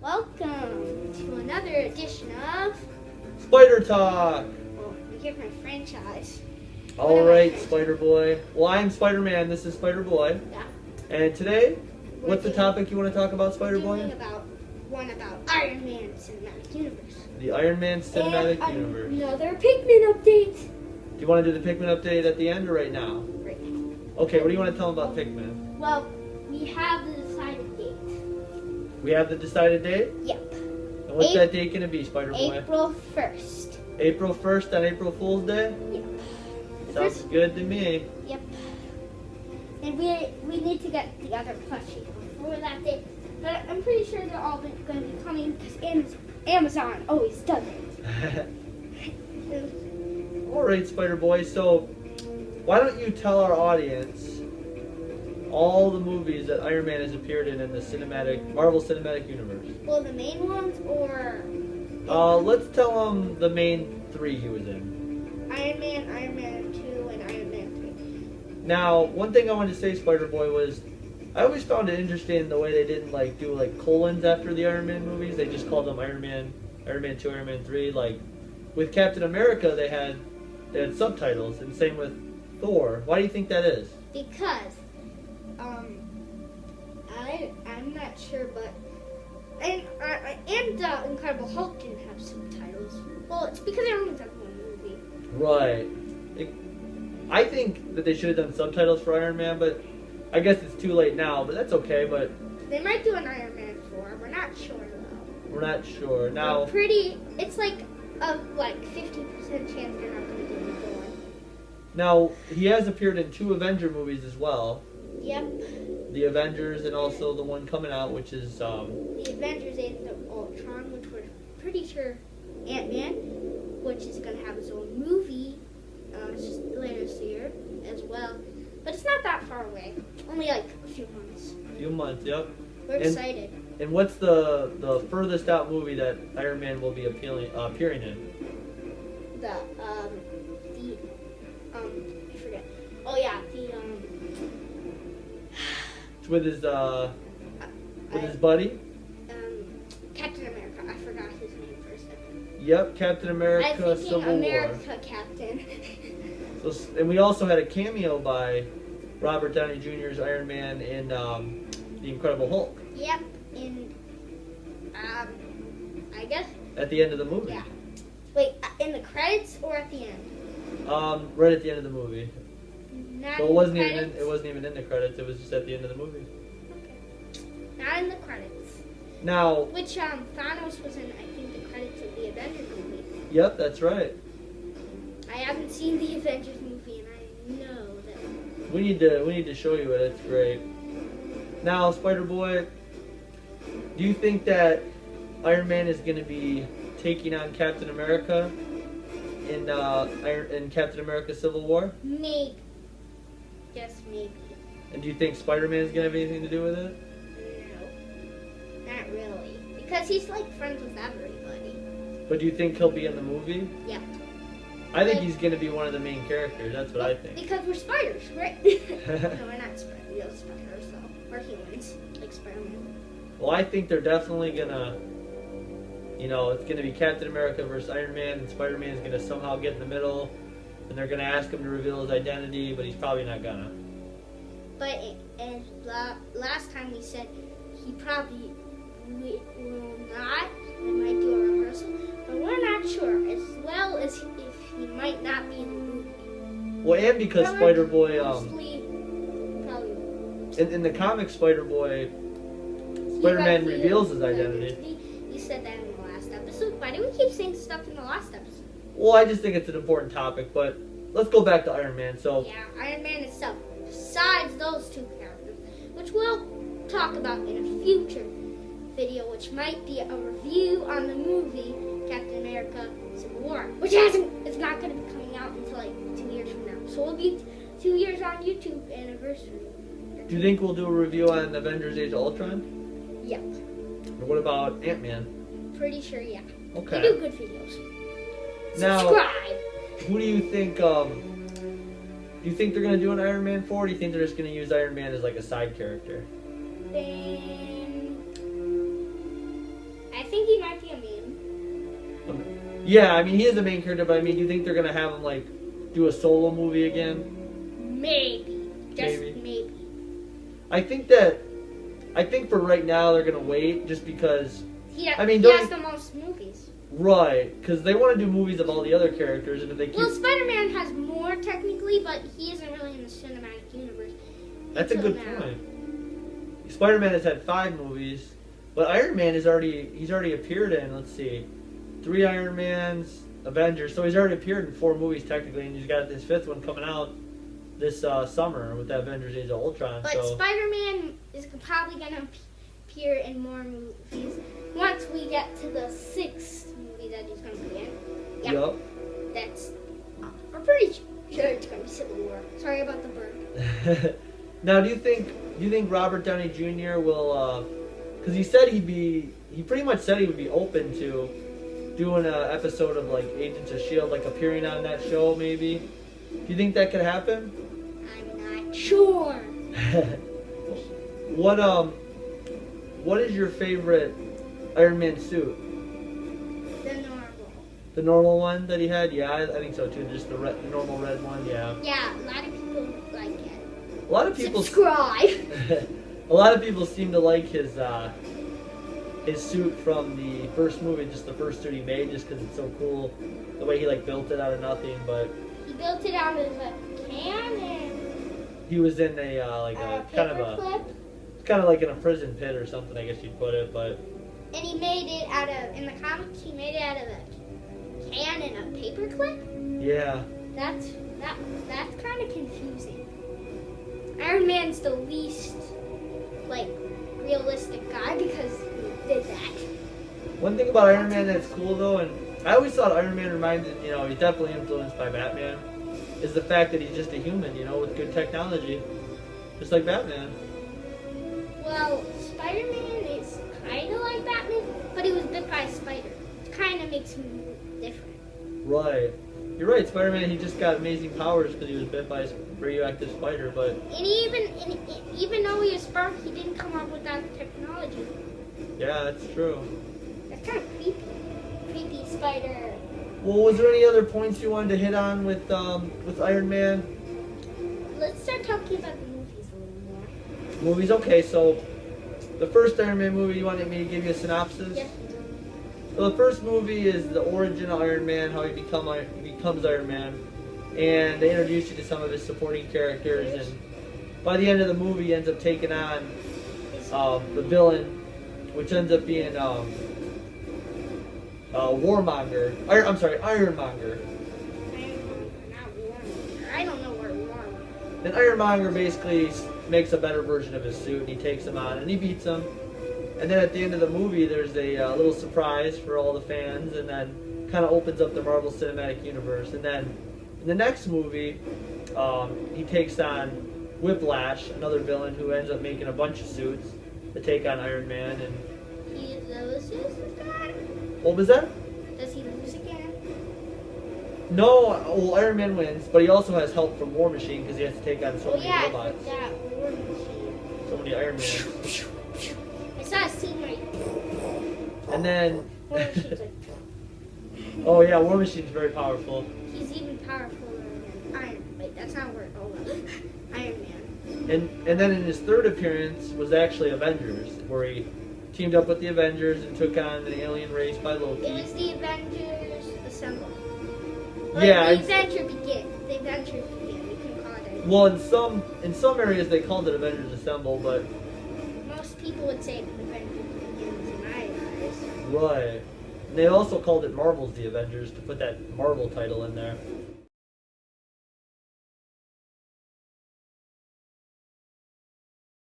Welcome to another edition of Spider Talk! well, we give my franchise. Alright, Spider Boy. Well, I'm Spider Man, this is Spider Boy. Yeah. And today, We're what's the doing- topic you want to talk about, Spider Doing Boy? about Iron Man Cinematic Universe. The Iron Man Cinematic and Universe. Another Pikmin update. Do you want to do the Pikmin update at the end or right now? Right. Okay, what do you want to tell them about Pikmin? Well, we have the decided date. We have the decided date? Yep. And what's that date going to be, Spider Boy? April 1st. April 1st on April Fool's Day? Yep. Sounds good to me. Yep. And we need to get the other plushies before that date. But I'm pretty sure they're all going to be coming because Amazon always does it. Alright, Spider Boy, so why don't you tell our audience all the movies that Iron Man has appeared in the Marvel Cinematic Universe? Well, the main ones or Let's tell them the main three he was in. Iron Man 2, and Iron Man Now, one thing I wanted to say, Spider Boy, was I always found it interesting the way they didn't do colons after the Iron Man movies. They just called them Iron Man 2, Iron Man 3. Like with Captain America, they had subtitles, and same with Thor. Why do you think that is? 3. Because, I'm not sure, but and the Incredible Hulk didn't have subtitles. Well, it's because they only done one movie. Right. I think that they should have done subtitles for Iron Man, but I guess it's too late now. But that's okay. But They might do an Iron Man 4. We're not sure though. we're not sure now. It's like a 50% chance they're not going to do another one. Now he has appeared in 2 Avenger movies as well. Yep. The Avengers and also the one coming out, which is The Avengers Age of Ultron, which we're pretty sure Ant-Man, which is going to have his own movie later this year as well. But it's not that far away. Only like a few months. few months. Yep. We're excited. And what's the furthest out movie that Iron Man will be appearing in? I forget. Oh yeah, It's with his buddy. Captain America. I forgot his name for a second. Yep, Captain America I'm thinking Civil America War. Captain. So, and we also had a cameo by Robert Downey Jr.'s Iron Man in The Incredible Hulk Yep. In I guess. at the end of the movie. Yeah. Wait, in the credits or at the end? Right at the end of the movie. Not So in it wasn't the even credits? it wasn't even in the credits. It was just at the end of the movie. Okay. Not in the credits. Now, Which Thanos was in, I think, the credits of the Avengers movie. yep, that's right. I haven't seen the Avengers movie, and I know that. We need to show you it. It's great. Now, Spider Boy, do you think that Iron Man is going to be taking on Captain America in Captain America Civil War? Maybe. Yes, maybe. And do you think Spider-Man is going to have anything to do with it? No. Not really. Because he's like friends with everybody. But do you think he'll be in the movie? Yep. I think he's going to be one of the main characters. That's what I think. Because we're spiders, right? No, we're not real spiders, though. We're humans, like Spider-Man. Well, I think they're definitely going to, it's going to be Captain America versus Iron Man, and Spider-Man is going to somehow get in the middle, and they're going to ask him to reveal his identity, but he's probably not going to. But last time we said he probably will not. They might do a rehearsal, but we're not sure. As well as if he might not be in the movie. Well, and because Spider-Boy, Mostly, probably. in the comic, Spider-Boy, Spider-Man reveals his identity. You said that in the last episode. Why do we keep saying stuff in the last episode? Well, I just think it's an important topic, but let's go back to Iron Man. So, Yeah, Iron Man itself. Besides those 2 characters, which we'll talk about in a future video, which might be a review on the movie Captain America Civil War, which it's not going to be coming out until like 2 years from now. So it'll be 2 years on YouTube anniversary. do you think we'll do a review on Avengers Age of Ultron? Yep. Or what about Ant-Man? Pretty sure, yeah. Okay. They do good videos. Now, Subscribe! who do you think, do you think they're going to do an Iron Man 4, or do you think they're just going to use Iron Man as like a side character? Then think he might be a meme. Yeah, I mean he is the main character, but I mean, do you think they're gonna have him like do a solo movie again? Maybe. Just maybe. I think for right now they're gonna wait just because. He I mean, he has the most movies. Right, because they want to do movies of all the other characters, and if they keep. Well, Spider-Man has more technically, but he isn't really in the cinematic universe. That's a good point. Spider-Man has had 5 movies, but Iron Man he's already appeared in. Let's see, 3 Iron Mans, Avengers. So he's already appeared in 4 movies technically, and he's got this 5th one coming out this summer with the Avengers: Age of Ultron. But so. Spider-Man is probably gonna appear in more movies once we get to the 6th movie that he's gonna be in. Yeah. Yep. That's. I'm pretty sure it's gonna be Civil War. Sorry about the burp. Now, do you think Robert Downey Jr. will? Because he pretty much said he would be open to doing an episode of like Agents of S.H.I.E.L.D., like appearing on that show, maybe. Do you think that could happen? I'm not sure. What is your favorite Iron Man suit? The normal. The normal one that he had? Yeah, I think so too. Just the normal red one, yeah. Yeah, a lot of people like it. A lot of people subscribe. A lot of people seem to like his suit from the first movie, just the first suit he made, just because it's so cool. The way he like built it out of nothing, but he built it out of a cannon. He was in a kind of like in a prison pit or something, I guess you'd put it, but. And he made it out of, in the comics, he made it out of a can and a paperclip. Yeah. That's kind of confusing. Iron Man's the least like realistic guy because he did that. One thing about Iron Man that's cool though, and I always thought Iron Man reminded, he's definitely influenced by Batman, is the fact that he's just a human, with good technology, just like Batman. Well, Spider-Man is kind of like Batman, but he was bit by a spider. It kind of makes him different. Right. You're right, Spider-Man, he just got amazing powers because he was bit by a radioactive spider, but... And even though he was Spark, he didn't come up with that technology. Yeah, that's true. That's kind of creepy. Creepy spider. Well, was there any other points you wanted to hit on with Iron Man? Let's start talking about the movies a little more. Movies, okay, so the first Iron Man movie, you wanted me to give you a synopsis? Yes. So the first movie is the origin of Iron Man, how he becomes Iron Man, and they introduce you to some of his supporting characters, and by the end of the movie, he ends up taking on the villain, which ends up being Warmonger. Ironmonger. Ironmonger, not Warmonger. I don't know where Warmonger. Then Ironmonger basically makes a better version of his suit, and he takes him on, and he beats him. And then at the end of the movie, there's a little surprise for all the fans, and then kind of opens up the Marvel Cinematic Universe. And then in the next movie, he takes on Whiplash, another villain who ends up making a bunch of suits to take on Iron Man. And he loses again? What was that? Does he lose again? No, well, Iron Man wins, but he also has help from War Machine because he has to take on so many robots. I forgot War Machine. So many Iron Man. I saw a scene right. And then. War Machine's like. Oh yeah, War Machine's very powerful. He's even powerful than Iron Man. Wait, that's not where. Oh, Iron Man. And then in his third appearance was actually Avengers, where he teamed up with the Avengers and took on the alien race by Loki. It was the Avengers Assemble. Yeah. The Adventure Begin. The Adventures Begin. You can call it that. Well, in some areas they called it Avengers Assemble, but most people would say Avengers Begins in my eyes. Right. And they also called it Marvel's The Avengers to put that Marvel title in there.